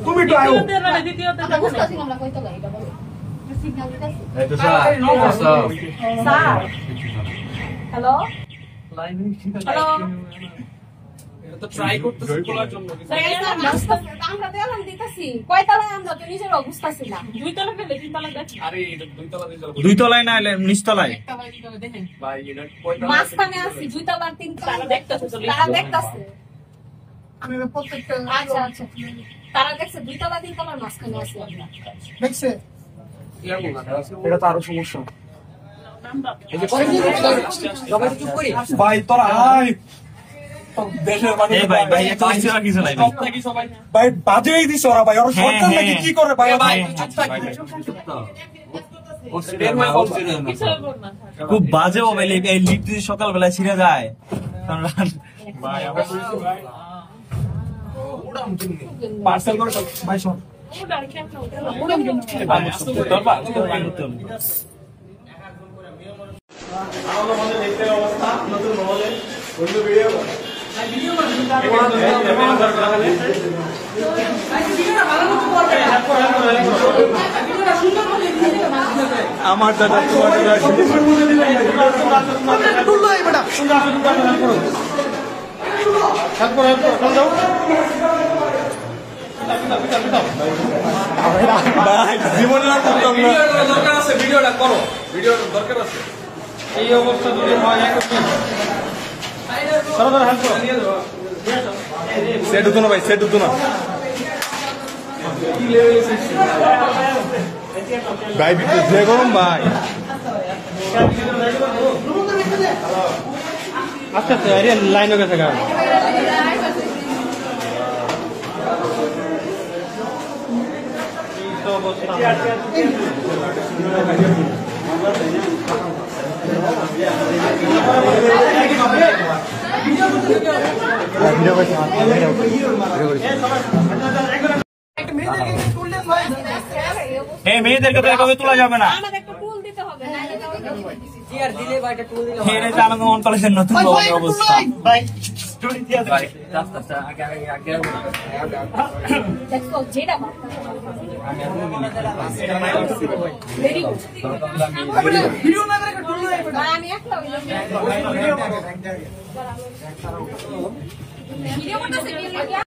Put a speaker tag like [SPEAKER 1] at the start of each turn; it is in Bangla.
[SPEAKER 1] তুমি তো আয়ো
[SPEAKER 2] হ্যালো হ্যালো
[SPEAKER 3] তো ট্রাই করতেছি বলার জন্য
[SPEAKER 2] আমরা দেওয়ালাম দিতেছি কয়তলায় আমরা তো নিজের অবস্থা ছিল দুই তলা ফেলে তিন তলা দেখ
[SPEAKER 3] আরে এটা
[SPEAKER 4] দুই তলায় না নিচতলায়
[SPEAKER 3] ভাই এটা কয়টা
[SPEAKER 2] মাঝখানে আছি দুই তলার তিন তলা দেখতেছে তারা দেখতেছে
[SPEAKER 1] আমি প্রত্যেকটা
[SPEAKER 2] আচ্ছা আচ্ছা তারা দেখছে দুই তলা তিন তলার মাঝখানে আছি আমরা
[SPEAKER 1] দেখছে
[SPEAKER 3] এটা তো আরো সমস্যা
[SPEAKER 1] ভাই তোরা আয় দেশের মানে
[SPEAKER 4] ভাই ভাই এত কিছু আর কিছু নাই
[SPEAKER 1] ভাই বাজেই দিছ ওরা ভাই ওরা সরকার নাকি কি করে ভাই ভাই
[SPEAKER 4] খুব বাজে মোবাইল এই লিফট যদি সকালবেলা ছিঁড়ে যায়
[SPEAKER 1] পার্সেল করে ভাই শোন অবস্থা নতুন মহলে ভিডিও আমার দাদা জীবনে
[SPEAKER 3] দরকার আছে ভিডিওটা করো ভিডিওর দরকার আছে
[SPEAKER 4] এই অবস্থা যদি হয়
[SPEAKER 1] সেট হতো না ভাই সেট হতো না ভাই যে গরম ভাই
[SPEAKER 4] আস্তে আস্তে আরে লাইন হয়ে গেছে মেয়েদেরকে তো এভাবে তোলা যাবে না আমাকে মন করেছেন নতুন অবস্থা
[SPEAKER 2] ভিডিও করতেছে